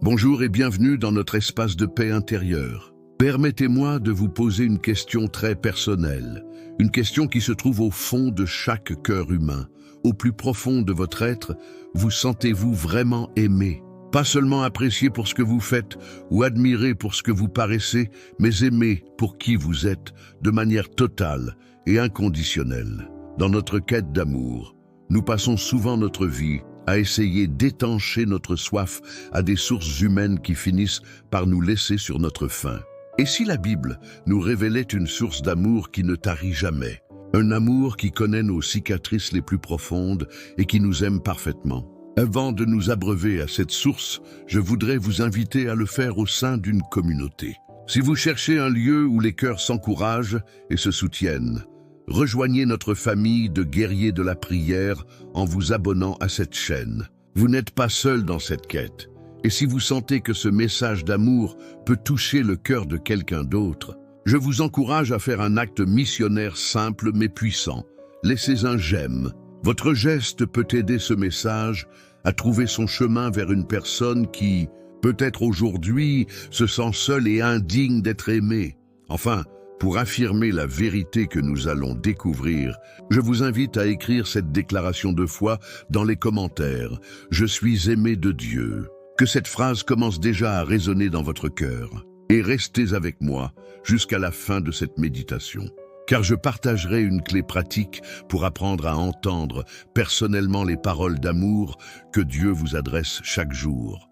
Bonjour et bienvenue dans notre espace de paix intérieure. Permettez-moi de vous poser une question très personnelle, une question qui se trouve au fond de chaque cœur humain. Au plus profond de votre être, vous sentez-vous vraiment aimé? Pas seulement apprécié pour ce que vous faites ou admiré pour ce que vous paraissez, mais aimé pour qui vous êtes de manière totale et inconditionnelle. Dans notre quête d'amour, nous passons souvent notre vie à essayer d'étancher notre soif à des sources humaines qui finissent par nous laisser sur notre faim. Et si la Bible nous révélait une source d'amour qui ne tarit jamais, un amour qui connaît nos cicatrices les plus profondes et qui nous aime parfaitement? Avant de nous abreuver à cette source, je voudrais vous inviter à le faire au sein d'une communauté. Si vous cherchez un lieu où les cœurs s'encouragent et se soutiennent, rejoignez notre famille de guerriers de la prière en vous abonnant à cette chaîne. Vous n'êtes pas seul dans cette quête. Et si vous sentez que ce message d'amour peut toucher le cœur de quelqu'un d'autre, je vous encourage à faire un acte missionnaire simple mais puissant. Laissez un j'aime. Votre geste peut aider ce message à trouver son chemin vers une personne qui, peut-être aujourd'hui, se sent seule et indigne d'être aimée. Enfin, pour affirmer la vérité que nous allons découvrir, je vous invite à écrire cette déclaration de foi dans les commentaires. « Je suis aimé de Dieu ». Que cette phrase commence déjà à résonner dans votre cœur. Et restez avec moi jusqu'à la fin de cette méditation, car je partagerai une clé pratique pour apprendre à entendre personnellement les paroles d'amour que Dieu vous adresse chaque jour.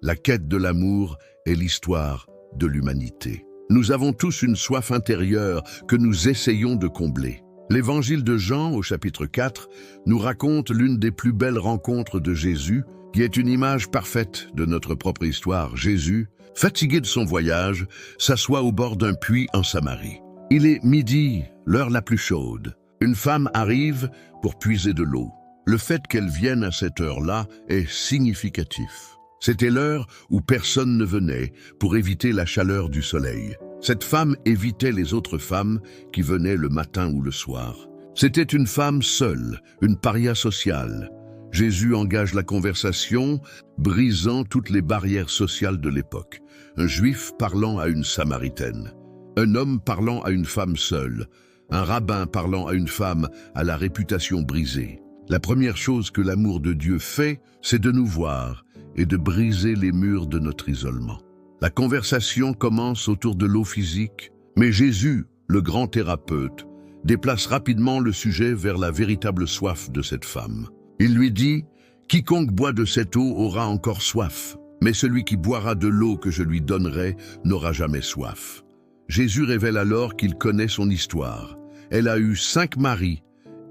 La quête de l'amour est l'histoire de l'humanité. Nous avons tous une soif intérieure que nous essayons de combler. L'Évangile de Jean, au chapitre 4, nous raconte l'une des plus belles rencontres de Jésus, qui est une image parfaite de notre propre histoire. Jésus, fatigué de son voyage, s'assoit au bord d'un puits en Samarie. Il est midi, l'heure la plus chaude. Une femme arrive pour puiser de l'eau. Le fait qu'elle vienne à cette heure-là est significatif. C'était l'heure où personne ne venait pour éviter la chaleur du soleil. Cette femme évitait les autres femmes qui venaient le matin ou le soir. C'était une femme seule, une paria sociale. Jésus engage la conversation, brisant toutes les barrières sociales de l'époque. Un juif parlant à une samaritaine, un homme parlant à une femme seule, un rabbin parlant à une femme à la réputation brisée. La première chose que l'amour de Dieu fait, c'est de nous voir et de briser les murs de notre isolement. La conversation commence autour de l'eau physique, mais Jésus, le grand thérapeute, déplace rapidement le sujet vers la véritable soif de cette femme. Il lui dit « Quiconque boit de cette eau aura encore soif, mais celui qui boira de l'eau que je lui donnerai n'aura jamais soif. » Jésus révèle alors qu'il connaît son histoire. Elle a eu 5 maris,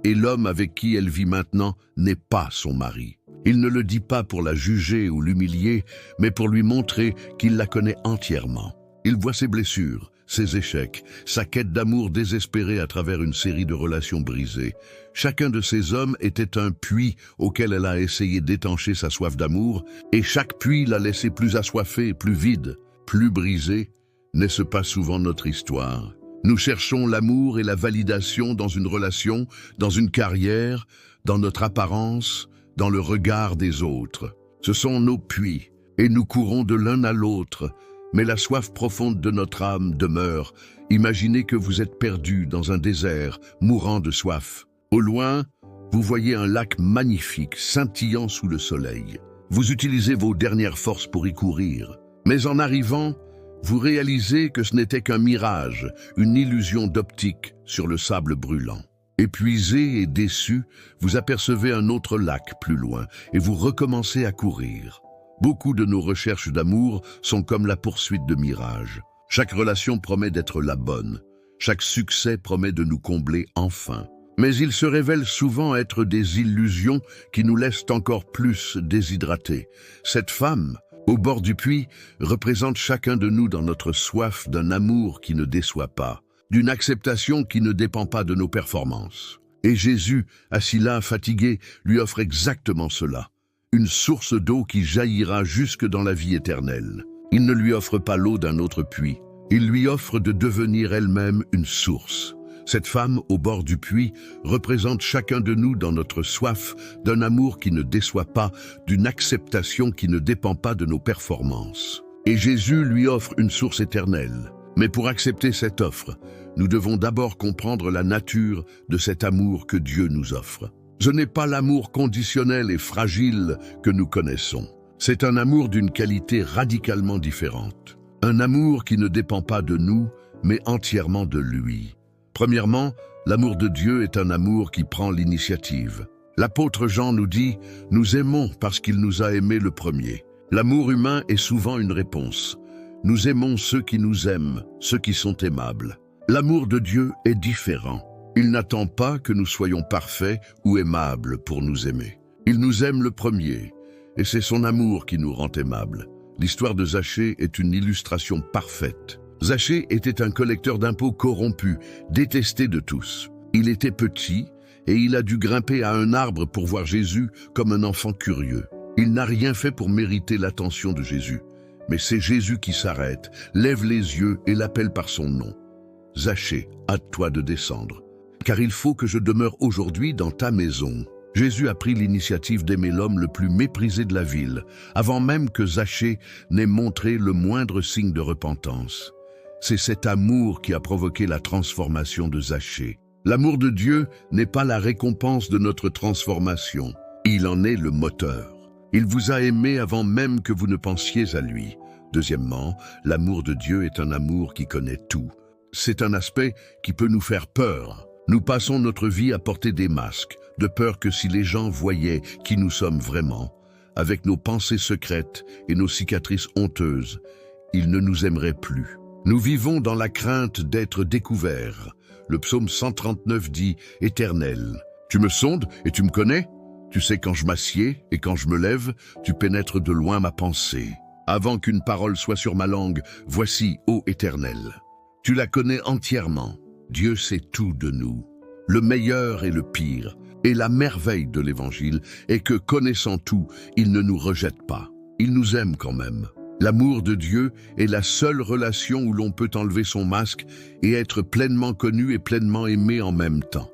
et l'homme avec qui elle vit maintenant n'est pas son mari. Il ne le dit pas pour la juger ou l'humilier, mais pour lui montrer qu'il la connaît entièrement. Il voit ses blessures, ses échecs, sa quête d'amour désespérée à travers une série de relations brisées. Chacun de ces hommes était un puits auquel elle a essayé d'étancher sa soif d'amour, et chaque puits l'a laissé plus assoiffé, plus vide, plus brisé. N'est-ce pas souvent notre histoire? Nous cherchons l'amour et la validation dans une relation, dans une carrière, dans notre apparence, dans le regard des autres. Ce sont nos puits, et nous courons de l'un à l'autre, mais la soif profonde de notre âme demeure. Imaginez que vous êtes perdu dans un désert, mourant de soif. Au loin, vous voyez un lac magnifique, scintillant sous le soleil. Vous utilisez vos dernières forces pour y courir. Mais en arrivant, vous réalisez que ce n'était qu'un mirage, une illusion d'optique sur le sable brûlant. Épuisé et déçu, vous apercevez un autre lac plus loin et vous recommencez à courir. Beaucoup de nos recherches d'amour sont comme la poursuite de mirages. Chaque relation promet d'être la bonne. Chaque succès promet de nous combler enfin. Mais il se révèle souvent être des illusions qui nous laissent encore plus déshydratés. Cette femme, au bord du puits, représente chacun de nous dans notre soif d'un amour qui ne déçoit pas, d'une acceptation qui ne dépend pas de nos performances. Et Jésus, assis là, fatigué, lui offre exactement cela. Une source d'eau qui jaillira jusque dans la vie éternelle. Il ne lui offre pas l'eau d'un autre puits. Il lui offre de devenir elle-même une source. Cette femme au bord du puits représente chacun de nous dans notre soif d'un amour qui ne déçoit pas, d'une acceptation qui ne dépend pas de nos performances. Et Jésus lui offre une source éternelle. Mais pour accepter cette offre, nous devons d'abord comprendre la nature de cet amour que Dieu nous offre. Ce n'est pas l'amour conditionnel et fragile que nous connaissons. C'est un amour d'une qualité radicalement différente. Un amour qui ne dépend pas de nous, mais entièrement de lui. Premièrement, l'amour de Dieu est un amour qui prend l'initiative. L'apôtre Jean nous dit « Nous aimons parce qu'il nous a aimés le premier ». L'amour humain est souvent une réponse. Nous aimons ceux qui nous aiment, ceux qui sont aimables. L'amour de Dieu est différent. Il n'attend pas que nous soyons parfaits ou aimables pour nous aimer. Il nous aime le premier, et c'est son amour qui nous rend aimables. L'histoire de Zachée est une illustration parfaite. Zachée était un collecteur d'impôts corrompu, détesté de tous. Il était petit et il a dû grimper à un arbre pour voir Jésus comme un enfant curieux. Il n'a rien fait pour mériter l'attention de Jésus. Mais c'est Jésus qui s'arrête, lève les yeux et l'appelle par son nom. « Zachée, hâte-toi de descendre, car il faut que je demeure aujourd'hui dans ta maison. » Jésus a pris l'initiative d'aimer l'homme le plus méprisé de la ville, avant même que Zachée n'ait montré le moindre signe de repentance. C'est cet amour qui a provoqué la transformation de Zachée. L'amour de Dieu n'est pas la récompense de notre transformation, il en est le moteur. Il vous a aimé avant même que vous ne pensiez à lui. Deuxièmement, l'amour de Dieu est un amour qui connaît tout. C'est un aspect qui peut nous faire peur. Nous passons notre vie à porter des masques, de peur que si les gens voyaient qui nous sommes vraiment, avec nos pensées secrètes et nos cicatrices honteuses, ils ne nous aimeraient plus. Nous vivons dans la crainte d'être découverts. Le psaume 139 dit « Éternel, tu me sondes et tu me connais ? Tu sais quand je m'assieds et quand je me lève, tu pénètres de loin ma pensée. Avant qu'une parole soit sur ma langue, voici, ô Éternel. Tu la connais entièrement. Dieu sait tout de nous, le meilleur et le pire. Et la merveille de l'Évangile est que, connaissant tout, il ne nous rejette pas. Il nous aime quand même. L'amour de Dieu est la seule relation où l'on peut enlever son masque et être pleinement connu et pleinement aimé en même temps.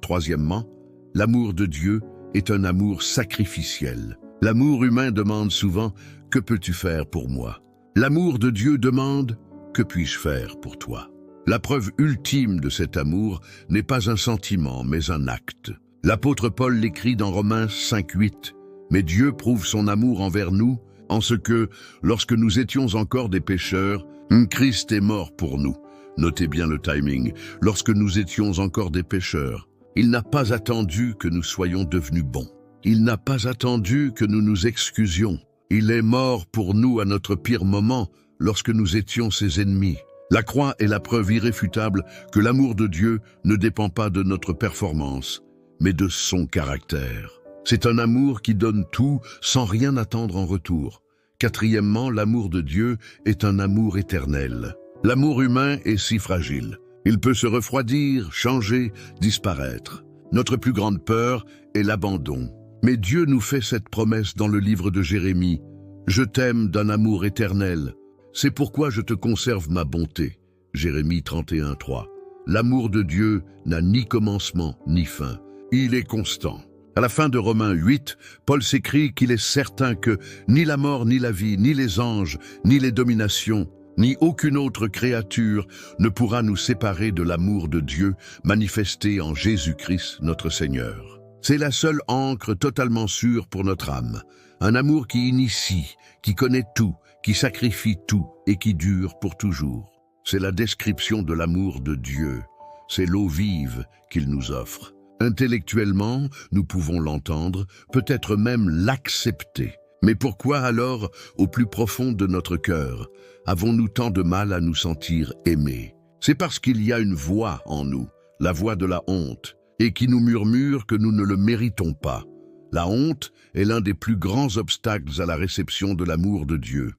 Troisièmement, l'amour de Dieu est un amour sacrificiel. L'amour humain demande souvent « Que peux-tu faire pour moi ?» L'amour de Dieu demande « Que puis-je faire pour toi ?» La preuve ultime de cet amour n'est pas un sentiment, mais un acte. L'apôtre Paul l'écrit dans Romains 5:8. « Mais Dieu prouve son amour envers nous, en ce que, lorsque nous étions encore des pécheurs, Christ est mort pour nous. » Notez bien le timing. Lorsque nous étions encore des pécheurs, il n'a pas attendu que nous soyons devenus bons. Il n'a pas attendu que nous nous excusions. Il est mort pour nous à notre pire moment, lorsque nous étions ses ennemis. La croix est la preuve irréfutable que l'amour de Dieu ne dépend pas de notre performance, mais de son caractère. C'est un amour qui donne tout sans rien attendre en retour. Quatrièmement, l'amour de Dieu est un amour éternel. L'amour humain est si fragile. Il peut se refroidir, changer, disparaître. Notre plus grande peur est l'abandon. Mais Dieu nous fait cette promesse dans le livre de Jérémie. « Je t'aime d'un amour éternel. C'est pourquoi je te conserve ma bonté. » Jérémie 31:3. L'amour de Dieu n'a ni commencement ni fin. Il est constant. À la fin de Romains 8, Paul s'écrit qu'il est certain que ni la mort, ni la vie, ni les anges, ni les dominations, ni aucune autre créature ne pourra nous séparer de l'amour de Dieu manifesté en Jésus-Christ notre Seigneur. C'est la seule ancre totalement sûre pour notre âme. Un amour qui initie, qui connaît tout, qui sacrifie tout et qui dure pour toujours. C'est la description de l'amour de Dieu. C'est l'eau vive qu'il nous offre. Intellectuellement, nous pouvons l'entendre, peut-être même l'accepter. Mais pourquoi alors, au plus profond de notre cœur, avons-nous tant de mal à nous sentir aimés? C'est parce qu'il y a une voix en nous, la voix de la honte, et qui nous murmure que nous ne le méritons pas. La honte est l'un des plus grands obstacles à la réception de l'amour de Dieu.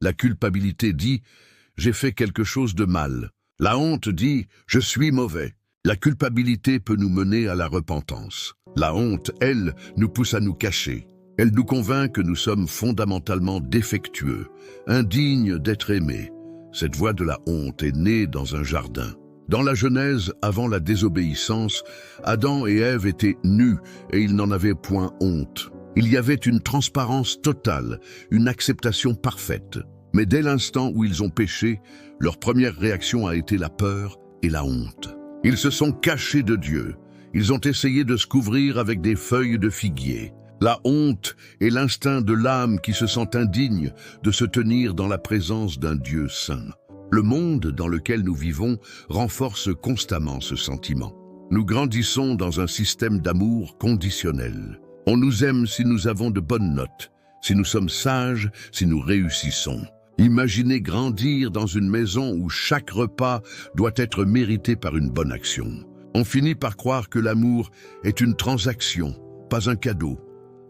La culpabilité dit « j'ai fait quelque chose de mal ». La honte dit « je suis mauvais ». La culpabilité peut nous mener à la repentance. La honte, elle, nous pousse à nous cacher. Elle nous convainc que nous sommes fondamentalement défectueux, indignes d'être aimés. Cette voix de la honte est née dans un jardin. Dans la Genèse, avant la désobéissance, Adam et Ève étaient nus et ils n'en avaient point honte. Il y avait une transparence totale, une acceptation parfaite. Mais dès l'instant où ils ont péché, leur première réaction a été la peur et la honte. Ils se sont cachés de Dieu. Ils ont essayé de se couvrir avec des feuilles de figuier. La honte est l'instinct de l'âme qui se sent indigne de se tenir dans la présence d'un Dieu saint. Le monde dans lequel nous vivons renforce constamment ce sentiment. Nous grandissons dans un système d'amour conditionnel. On nous aime si nous avons de bonnes notes, si nous sommes sages, si nous réussissons. Imaginez grandir dans une maison où chaque repas doit être mérité par une bonne action. On finit par croire que l'amour est une transaction, pas un cadeau.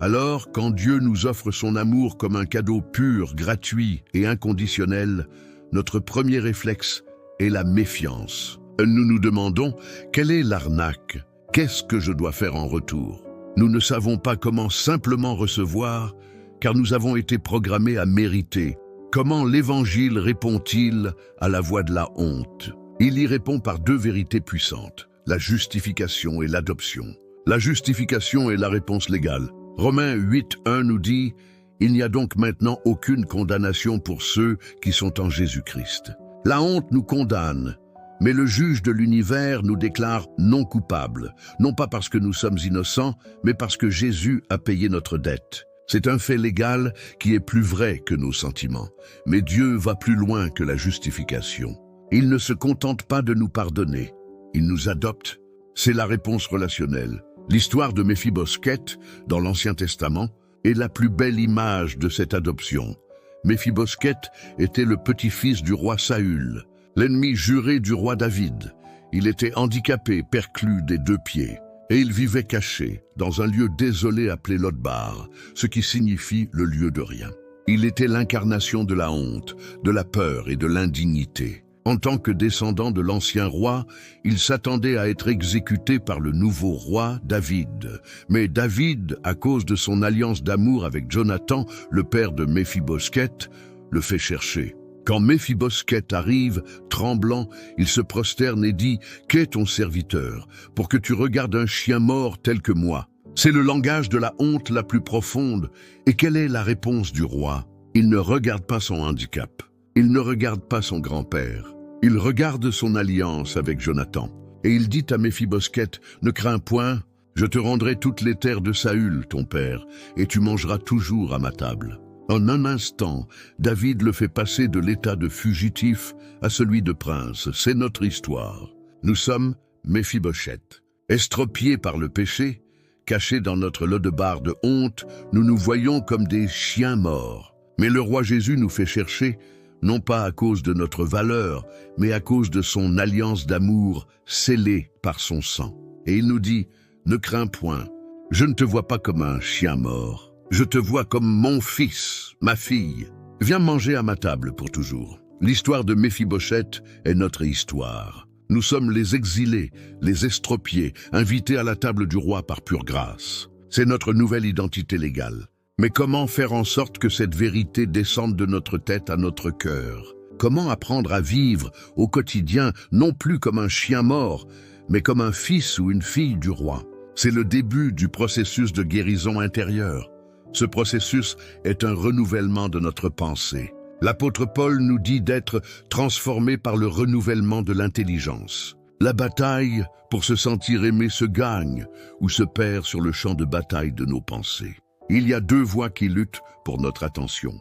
Alors, quand Dieu nous offre son amour comme un cadeau pur, gratuit et inconditionnel, notre premier réflexe est la méfiance. Nous nous demandons, quelle est l'arnaque? Qu'est-ce que je dois faire en retour? Nous ne savons pas comment simplement recevoir, car nous avons été programmés à mériter. Comment l'Évangile répond-il à la voix de la honte? Il y répond par deux vérités puissantes, la justification et l'adoption. La justification est la réponse légale. Romains 8:1 nous dit « Il n'y a donc maintenant aucune condamnation pour ceux qui sont en Jésus-Christ. » La honte nous condamne, mais le juge de l'univers nous déclare non coupables, non pas parce que nous sommes innocents, mais parce que Jésus a payé notre dette. C'est un fait légal qui est plus vrai que nos sentiments. Mais Dieu va plus loin que la justification. Il ne se contente pas de nous pardonner, il nous adopte. C'est la réponse relationnelle. L'histoire de Méphibosheth, dans l'Ancien Testament, est la plus belle image de cette adoption. Méphibosheth était le petit-fils du roi Saül, l'ennemi juré du roi David. Il était handicapé, perclus des deux pieds, et il vivait caché, dans un lieu désolé appelé Lodbar, ce qui signifie le lieu de rien. Il était l'incarnation de la honte, de la peur et de l'indignité. En tant que descendant de l'ancien roi, il s'attendait à être exécuté par le nouveau roi David. Mais David, à cause de son alliance d'amour avec Jonathan, le père de Méphibosheth, le fait chercher. Quand Méphibosheth arrive, tremblant, il se prosterne et dit « Qu'est ton serviteur, pour que tu regardes un chien mort tel que moi ?» C'est le langage de la honte la plus profonde. Et quelle est la réponse du roi? Il ne regarde pas son handicap. Il ne regarde pas son grand-père. Il regarde son alliance avec Jonathan. Et il dit à Méphibosheth, « Ne crains point, je te rendrai toutes les terres de Saül, ton père, et tu mangeras toujours à ma table. » En un instant, David le fait passer de l'état de fugitif à celui de prince. C'est notre histoire. Nous sommes Méphibosheth. Estropiés par le péché, cachés dans notre Lodbar de honte, nous nous voyons comme des chiens morts. Mais le roi Jésus nous fait chercher, non pas à cause de notre valeur, mais à cause de son alliance d'amour scellée par son sang. Et il nous dit, « Ne crains point, je ne te vois pas comme un chien mort. Je te vois comme mon fils, ma fille. Viens manger à ma table pour toujours. » L'histoire de Méphibosheth est notre histoire. Nous sommes les exilés, les estropiés, invités à la table du roi par pure grâce. C'est notre nouvelle identité légale. Mais comment faire en sorte que cette vérité descende de notre tête à notre cœur? Comment apprendre à vivre au quotidien, non plus comme un chien mort, mais comme un fils ou une fille du roi? C'est le début du processus de guérison intérieure. Ce processus est un renouvellement de notre pensée. L'apôtre Paul nous dit d'être transformé par le renouvellement de l'intelligence. La bataille pour se sentir aimé se gagne ou se perd sur le champ de bataille de nos pensées. Il y a deux voix qui luttent pour notre attention.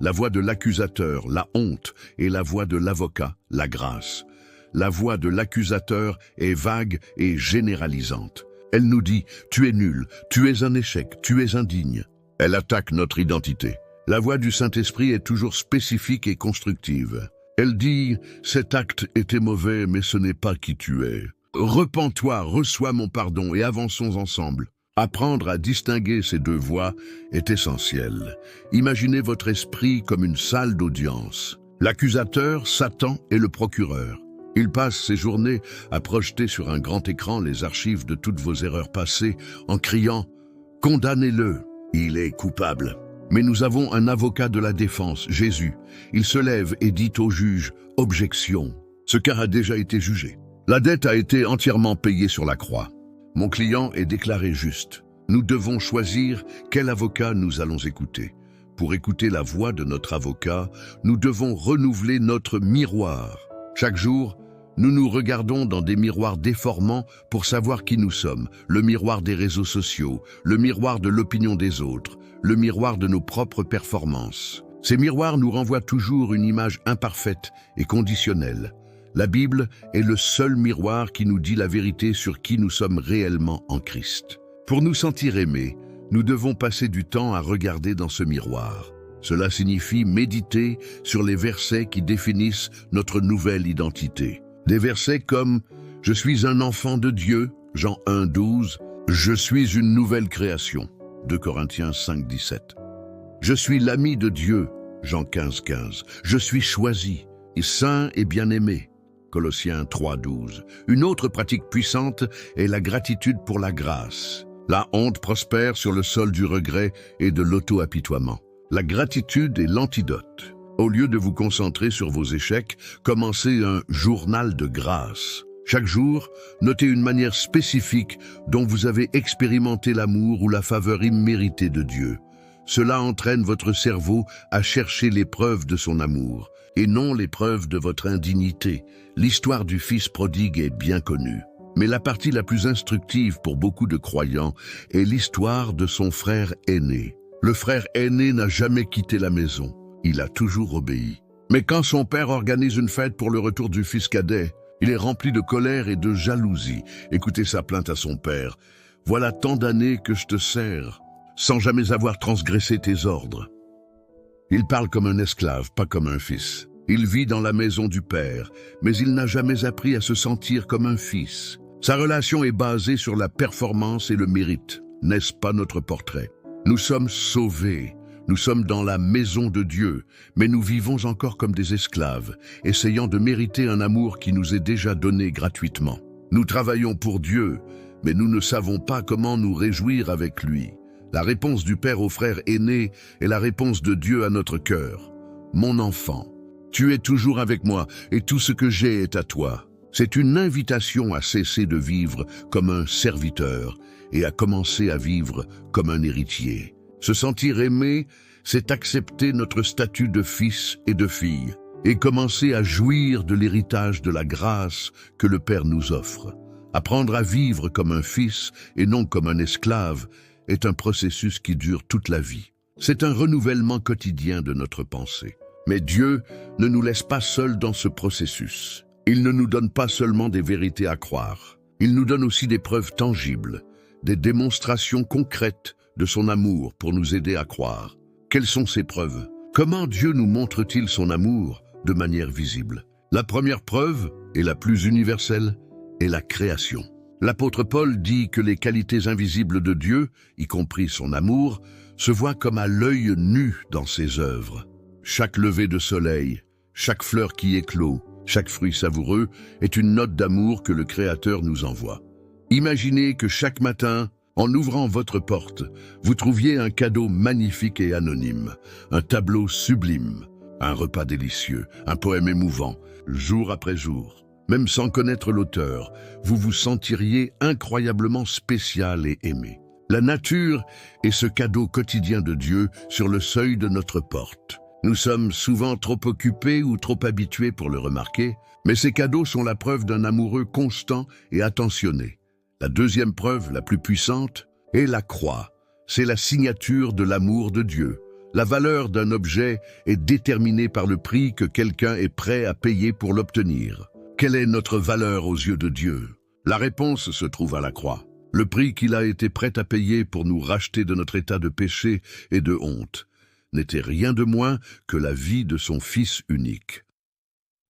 La voix de l'accusateur, la honte, et la voix de l'avocat, la grâce. La voix de l'accusateur est vague et généralisante. Elle nous dit « Tu es nul, tu es un échec, tu es indigne ». Elle attaque notre identité. La voix du Saint-Esprit est toujours spécifique et constructive. Elle dit « Cet acte était mauvais, mais ce n'est pas qui tu es. Repens-toi, reçois mon pardon et avançons ensemble. » Apprendre à distinguer ces deux voix est essentiel. Imaginez votre esprit comme une salle d'audience. L'accusateur, Satan, est le procureur. Il passe ses journées à projeter sur un grand écran les archives de toutes vos erreurs passées en criant « Condamnez-le, il est coupable ». Mais nous avons un avocat de la défense, Jésus. Il se lève et dit au juge « Objection, ce cas a déjà été jugé. La dette a été entièrement payée sur la croix. Mon client est déclaré juste. Nous devons choisir quel avocat nous allons écouter. Pour écouter la voix de notre avocat, nous devons renouveler notre miroir. Chaque jour, nous nous regardons dans des miroirs déformants pour savoir qui nous sommes. Le miroir des réseaux sociaux, le miroir de l'opinion des autres, le miroir de nos propres performances. Ces miroirs nous renvoient toujours une image imparfaite et conditionnelle. La Bible est le seul miroir qui nous dit la vérité sur qui nous sommes réellement en Christ. Pour nous sentir aimés, nous devons passer du temps à regarder dans ce miroir. Cela signifie méditer sur les versets qui définissent notre nouvelle identité. Des versets comme « Je suis un enfant de Dieu » Jean 1, 12, « Je suis une nouvelle création » 2 Corinthiens 5, 17. « Je suis l'ami de Dieu » Jean 15, 15. « Je suis choisi, et saint et bien-aimé » Colossiens 3, 12. Une autre pratique puissante est la gratitude pour la grâce. La honte prospère sur le sol du regret et de l'auto-apitoiement. La gratitude est l'antidote. Au lieu de vous concentrer sur vos échecs, commencez un journal de grâce. Chaque jour, notez une manière spécifique dont vous avez expérimenté l'amour ou la faveur imméritée de Dieu. Cela entraîne votre cerveau à chercher les preuves de son amour, et non les preuves de votre indignité. L'histoire du fils prodigue est bien connue. Mais la partie la plus instructive pour beaucoup de croyants est l'histoire de son frère aîné. Le frère aîné n'a jamais quitté la maison. Il a toujours obéi. Mais quand son père organise une fête pour le retour du fils cadet, il est rempli de colère et de jalousie. Écoutez sa plainte à son père. « Voilà tant d'années que je te sers, sans jamais avoir transgressé tes ordres. » Il parle comme un esclave, pas comme un fils. Il vit dans la maison du père, mais il n'a jamais appris à se sentir comme un fils. Sa relation est basée sur la performance et le mérite. N'est-ce pas notre portrait? Nous sommes sauvés. Nous sommes dans la maison de Dieu, mais nous vivons encore comme des esclaves, essayant de mériter un amour qui nous est déjà donné gratuitement. Nous travaillons pour Dieu, mais nous ne savons pas comment nous réjouir avec lui. La réponse du Père au frère aîné est la réponse de Dieu à notre cœur. « Mon enfant, tu es toujours avec moi et tout ce que j'ai est à toi. » C'est une invitation à cesser de vivre comme un serviteur et à commencer à vivre comme un héritier. Se sentir aimé, c'est accepter notre statut de fils et de fille et commencer à jouir de l'héritage de la grâce que le Père nous offre. Apprendre à vivre comme un fils et non comme un esclave est un processus qui dure toute la vie. C'est un renouvellement quotidien de notre pensée. Mais Dieu ne nous laisse pas seuls dans ce processus. Il ne nous donne pas seulement des vérités à croire. Il nous donne aussi des preuves tangibles, des démonstrations concrètes de son amour pour nous aider à croire. Quelles sont ces preuves? Comment Dieu nous montre-t-il son amour de manière visible? La première preuve, et la plus universelle, est la création. L'apôtre Paul dit que les qualités invisibles de Dieu, y compris son amour, se voient comme à l'œil nu dans ses œuvres. Chaque lever de soleil, chaque fleur qui éclot, chaque fruit savoureux est une note d'amour que le Créateur nous envoie. Imaginez que chaque matin, en ouvrant votre porte, vous trouviez un cadeau magnifique et anonyme, un tableau sublime, un repas délicieux, un poème émouvant, jour après jour. Même sans connaître l'auteur, vous vous sentiriez incroyablement spécial et aimé. La nature est ce cadeau quotidien de Dieu sur le seuil de notre porte. Nous sommes souvent trop occupés ou trop habitués pour le remarquer, mais ces cadeaux sont la preuve d'un amoureux constant et attentionné. La deuxième preuve, la plus puissante, est la croix. C'est la signature de l'amour de Dieu. La valeur d'un objet est déterminée par le prix que quelqu'un est prêt à payer pour l'obtenir. Quelle est notre valeur aux yeux de Dieu? La réponse se trouve à la croix. Le prix qu'il a été prêt à payer pour nous racheter de notre état de péché et de honte n'était rien de moins que la vie de son Fils unique.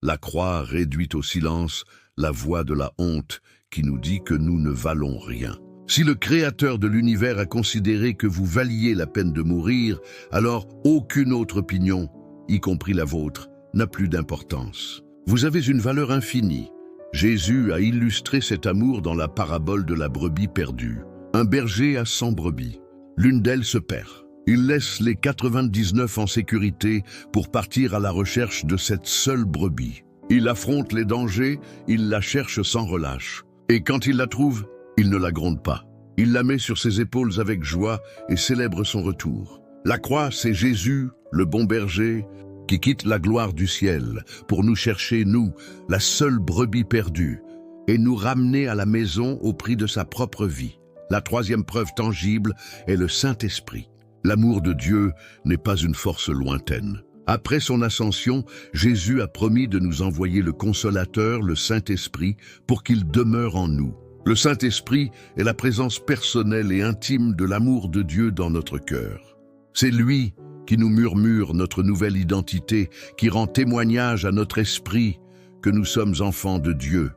La croix réduit au silence la voix de la honte qui nous dit que nous ne valons rien. Si le Créateur de l'univers a considéré que vous valiez la peine de mourir, alors aucune autre opinion, y compris la vôtre, n'a plus d'importance. Vous avez une valeur infinie. Jésus a illustré cet amour dans la parabole de la brebis perdue. Un berger a 100 brebis. L'une d'elles se perd. Il laisse les 99 en sécurité pour partir à la recherche de cette seule brebis. Il affronte les dangers, il la cherche sans relâche. Et quand il la trouve, il ne la gronde pas. Il la met sur ses épaules avec joie et célèbre son retour. La croix, c'est Jésus, le bon berger, qui quitte la gloire du ciel pour nous chercher, nous, la seule brebis perdue, et nous ramener à la maison au prix de sa propre vie. La troisième preuve tangible est le Saint-Esprit. L'amour de Dieu n'est pas une force lointaine. Après son ascension, Jésus a promis de nous envoyer le Consolateur, le Saint-Esprit, pour qu'il demeure en nous. Le Saint-Esprit est la présence personnelle et intime de l'amour de Dieu dans notre cœur. C'est lui qui nous murmure notre nouvelle identité, qui rend témoignage à notre esprit que nous sommes enfants de Dieu.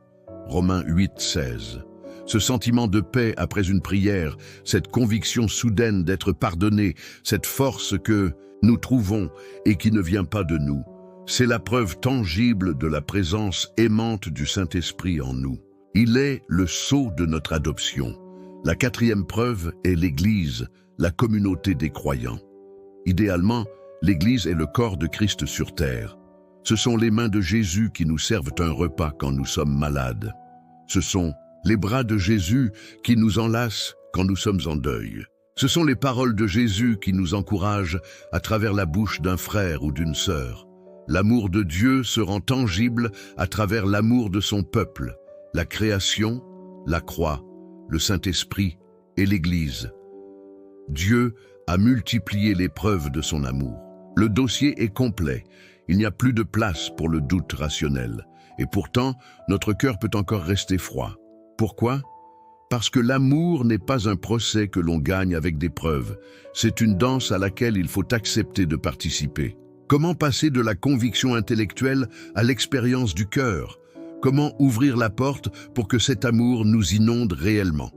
Romains 8, 16. Ce sentiment de paix après une prière, cette conviction soudaine d'être pardonné, cette force que nous trouvons et qui ne vient pas de nous, c'est la preuve tangible de la présence aimante du Saint-Esprit en nous. Il est le sceau de notre adoption. La quatrième preuve est l'Église, la communauté des croyants. Idéalement, l'Église est le corps de Christ sur terre. Ce sont les mains de Jésus qui nous servent un repas quand nous sommes malades. Ce sont les bras de Jésus qui nous enlacent quand nous sommes en deuil. Ce sont les paroles de Jésus qui nous encouragent à travers la bouche d'un frère ou d'une sœur. L'amour de Dieu se rend tangible à travers l'amour de son peuple, la création, la croix, le Saint-Esprit et l'Église. Dieu a multiplié les preuves de son amour. Le dossier est complet. Il n'y a plus de place pour le doute rationnel. Et pourtant, notre cœur peut encore rester froid. Pourquoi ? Parce que l'amour n'est pas un procès que l'on gagne avec des preuves. C'est une danse à laquelle il faut accepter de participer. Comment passer de la conviction intellectuelle à l'expérience du cœur ? Comment ouvrir la porte pour que cet amour nous inonde réellement ?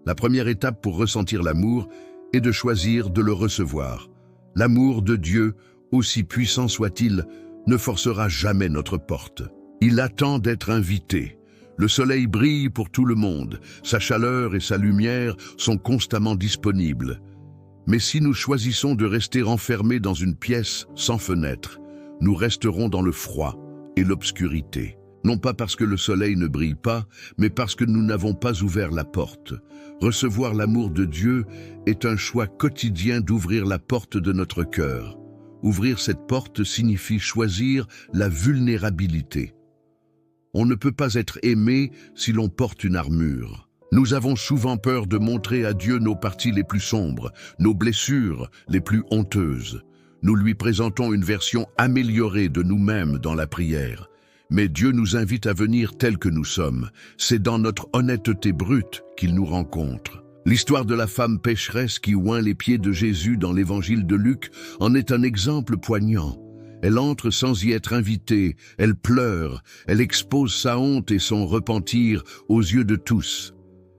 La première étape pour ressentir l'amour est de choisir de le recevoir. L'amour de Dieu, aussi puissant soit-il, ne forcera jamais notre porte. Il attend d'être invité. Le soleil brille pour tout le monde. Sa chaleur et sa lumière sont constamment disponibles. Mais si nous choisissons de rester enfermés dans une pièce sans fenêtre, nous resterons dans le froid et l'obscurité. Non pas parce que le soleil ne brille pas, mais parce que nous n'avons pas ouvert la porte. Recevoir l'amour de Dieu est un choix quotidien d'ouvrir la porte de notre cœur. Ouvrir cette porte signifie choisir la vulnérabilité. On ne peut pas être aimé si l'on porte une armure. Nous avons souvent peur de montrer à Dieu nos parties les plus sombres, nos blessures les plus honteuses. Nous lui présentons une version améliorée de nous-mêmes dans la prière. Mais Dieu nous invite à venir tels que nous sommes. C'est dans notre honnêteté brute qu'il nous rencontre. L'histoire de la femme pécheresse qui oint les pieds de Jésus dans l'évangile de Luc en est un exemple poignant. Elle entre sans y être invitée, elle pleure, elle expose sa honte et son repentir aux yeux de tous.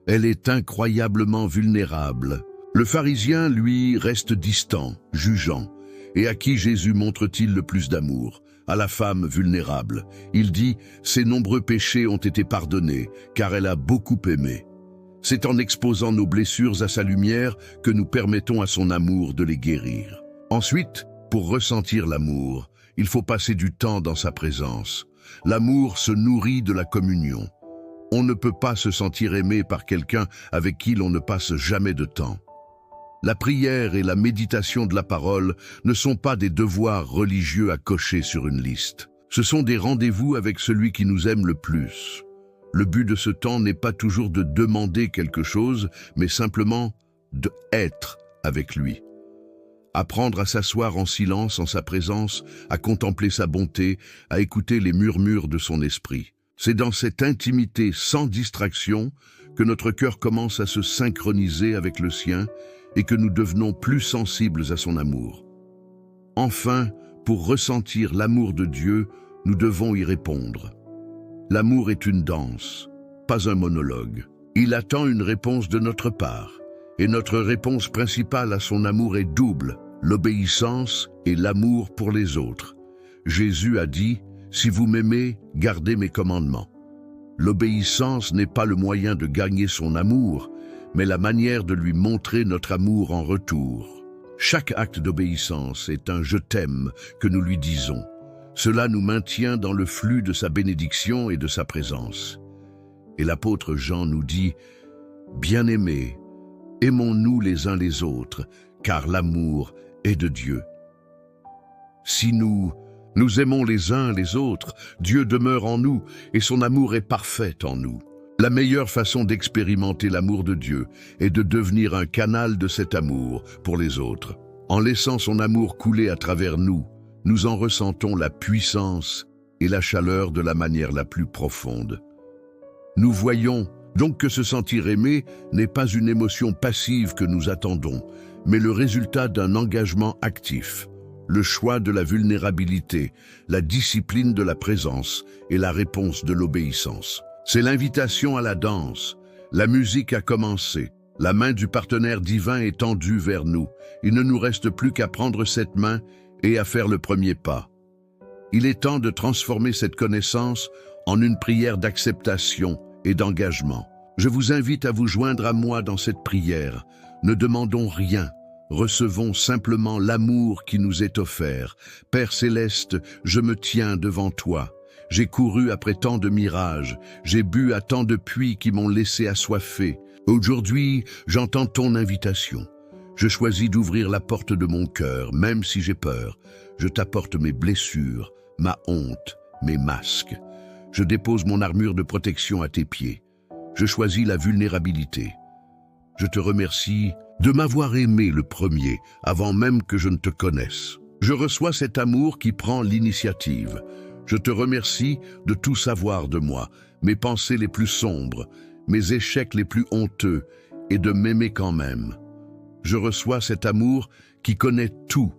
Elle est incroyablement vulnérable. Le pharisien, lui, reste distant, jugeant. Et à qui Jésus montre-t-il le plus d'amour ? À la femme vulnérable. Il dit « Ses nombreux péchés ont été pardonnés, car elle a beaucoup aimé ». C'est en exposant nos blessures à sa lumière que nous permettons à son amour de les guérir. Ensuite, pour ressentir l'amour, il faut passer du temps dans sa présence. L'amour se nourrit de la communion. On ne peut pas se sentir aimé par quelqu'un avec qui l'on ne passe jamais de temps. La prière et la méditation de la parole ne sont pas des devoirs religieux à cocher sur une liste. Ce sont des rendez-vous avec celui qui nous aime le plus. Le but de ce temps n'est pas toujours de demander quelque chose, mais simplement d'être avec lui. Apprendre à s'asseoir en silence en sa présence, à contempler sa bonté, à écouter les murmures de son esprit. C'est dans cette intimité sans distraction que notre cœur commence à se synchroniser avec le sien et que nous devenons plus sensibles à son amour. Enfin, pour ressentir l'amour de Dieu, nous devons y répondre. L'amour est une danse, pas un monologue. Il attend une réponse de notre part. Et notre réponse principale à son amour est double, l'obéissance et l'amour pour les autres. Jésus a dit « Si vous m'aimez, gardez mes commandements ». L'obéissance n'est pas le moyen de gagner son amour, mais la manière de lui montrer notre amour en retour. Chaque acte d'obéissance est un « je t'aime » que nous lui disons. Cela nous maintient dans le flux de sa bénédiction et de sa présence. Et l'apôtre Jean nous dit « Bien-aimés, aimons-nous les uns les autres, car l'amour est de Dieu. » Si nous aimons les uns les autres, Dieu demeure en nous et son amour est parfait en nous. La meilleure façon d'expérimenter l'amour de Dieu est de devenir un canal de cet amour pour les autres. En laissant son amour couler à travers nous, nous en ressentons la puissance et la chaleur de la manière la plus profonde. Nous voyons donc que se sentir aimé n'est pas une émotion passive que nous attendons, mais le résultat d'un engagement actif. Le choix de la vulnérabilité, la discipline de la présence et la réponse de l'obéissance. C'est l'invitation à la danse. La musique a commencé. La main du partenaire divin est tendue vers nous. Il ne nous reste plus qu'à prendre cette main et à faire le premier pas. Il est temps de transformer cette connaissance en une prière d'acceptation et d'engagement. Je vous invite à vous joindre à moi dans cette prière. Ne demandons rien. Recevons simplement l'amour qui nous est offert. Père céleste, je me tiens devant toi. J'ai couru après tant de mirages, j'ai bu à tant de puits qui m'ont laissé assoiffé. Aujourd'hui, j'entends ton invitation. Je choisis d'ouvrir la porte de mon cœur, même si j'ai peur. Je t'apporte mes blessures, ma honte, mes masques. Je dépose mon armure de protection à tes pieds. Je choisis la vulnérabilité. Je te remercie de m'avoir aimé le premier, avant même que je ne te connaisse. Je reçois cet amour qui prend l'initiative. Je te remercie de tout savoir de moi, mes pensées les plus sombres, mes échecs les plus honteux, et de m'aimer quand même. Je reçois cet amour qui connaît tout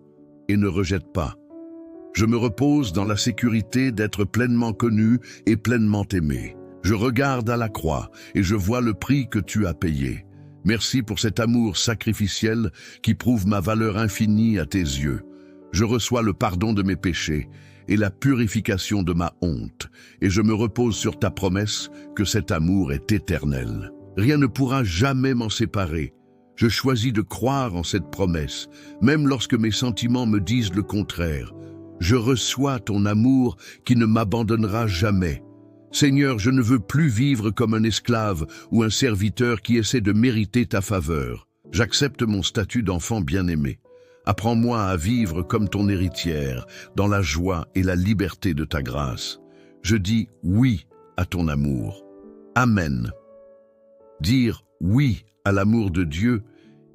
et ne rejette pas. Je me repose dans la sécurité d'être pleinement connu et pleinement aimé. Je regarde à la croix et je vois le prix que tu as payé. Merci pour cet amour sacrificiel qui prouve ma valeur infinie à tes yeux. Je reçois le pardon de mes péchés et la purification de ma honte, et je me repose sur ta promesse que cet amour est éternel. Rien ne pourra jamais m'en séparer. Je choisis de croire en cette promesse, même lorsque mes sentiments me disent le contraire. Je reçois ton amour qui ne m'abandonnera jamais. Seigneur, je ne veux plus vivre comme un esclave ou un serviteur qui essaie de mériter ta faveur. J'accepte mon statut d'enfant bien-aimé. Apprends-moi à vivre comme ton héritière, dans la joie et la liberté de ta grâce. Je dis oui à ton amour. Amen. Dire oui à l'amour de Dieu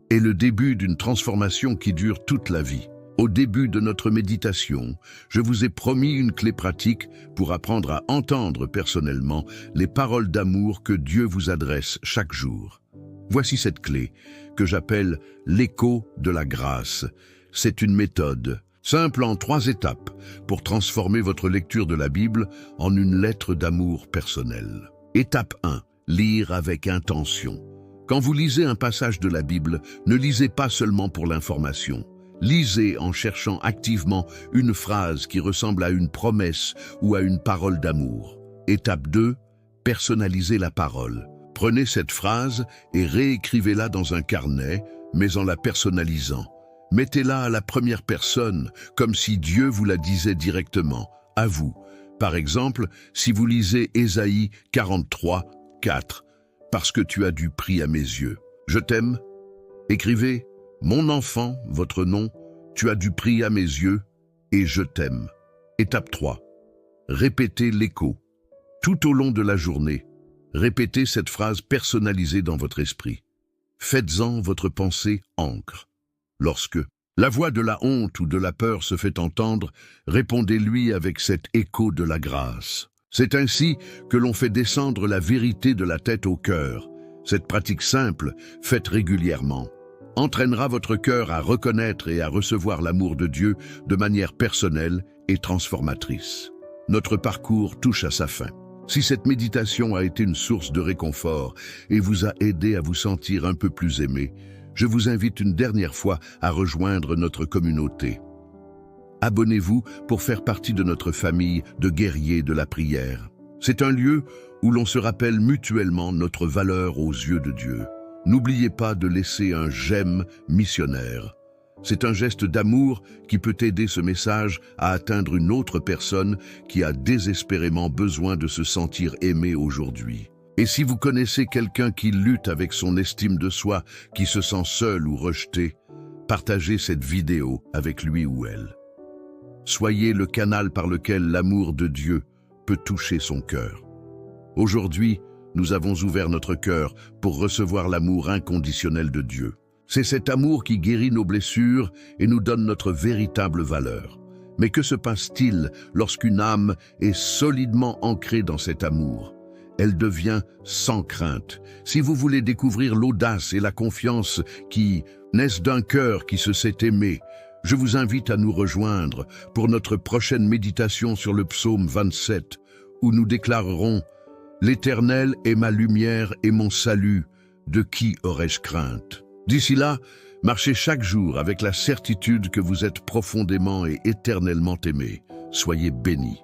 est le début d'une transformation qui dure toute la vie. Au début de notre méditation, je vous ai promis une clé pratique pour apprendre à entendre personnellement les paroles d'amour que Dieu vous adresse chaque jour. Voici cette clé que j'appelle l'écho de la grâce. C'est une méthode, simple en 3 étapes, pour transformer votre lecture de la Bible en une lettre d'amour personnelle. Étape 1. Lire avec intention. Quand vous lisez un passage de la Bible, ne lisez pas seulement pour l'information. Lisez en cherchant activement une phrase qui ressemble à une promesse ou à une parole d'amour. Étape 2. Personnalisez la parole. Prenez cette phrase et réécrivez-la dans un carnet, mais en la personnalisant. Mettez-la à la première personne, comme si Dieu vous la disait directement, à vous. Par exemple, si vous lisez Ésaïe 43, 4, « Parce que tu as du prix à mes yeux. Je t'aime » Écrivez « Mon enfant, votre nom, tu as du prix à mes yeux, et je t'aime. » Étape 3. Répétez l'écho. Tout au long de la journée, répétez cette phrase personnalisée dans votre esprit. Faites-en votre pensée encre. Lorsque la voix de la honte ou de la peur se fait entendre, répondez-lui avec cet écho de la grâce. C'est ainsi que l'on fait descendre la vérité de la tête au cœur. Cette pratique simple, faite régulièrement, entraînera votre cœur à reconnaître et à recevoir l'amour de Dieu de manière personnelle et transformatrice. Notre parcours touche à sa fin. Si cette méditation a été une source de réconfort et vous a aidé à vous sentir un peu plus aimé, je vous invite une dernière fois à rejoindre notre communauté. Abonnez-vous pour faire partie de notre famille de guerriers de la prière. C'est un lieu où l'on se rappelle mutuellement notre valeur aux yeux de Dieu. N'oubliez pas de laisser un j'aime missionnaire. C'est un geste d'amour qui peut aider ce message à atteindre une autre personne qui a désespérément besoin de se sentir aimée aujourd'hui. Et si vous connaissez quelqu'un qui lutte avec son estime de soi, qui se sent seul ou rejeté, partagez cette vidéo avec lui ou elle. Soyez le canal par lequel l'amour de Dieu peut toucher son cœur. Aujourd'hui, nous avons ouvert notre cœur pour recevoir l'amour inconditionnel de Dieu. C'est cet amour qui guérit nos blessures et nous donne notre véritable valeur. Mais que se passe-t-il lorsqu'une âme est solidement ancrée dans cet amour? Elle devient sans crainte. Si vous voulez découvrir l'audace et la confiance qui naissent d'un cœur qui se sait aimé, je vous invite à nous rejoindre pour notre prochaine méditation sur le psaume 27, où nous déclarerons « L'Éternel est ma lumière et mon salut, de qui aurais-je crainte ?» D'ici là, marchez chaque jour avec la certitude que vous êtes profondément et éternellement aimé. Soyez bénis.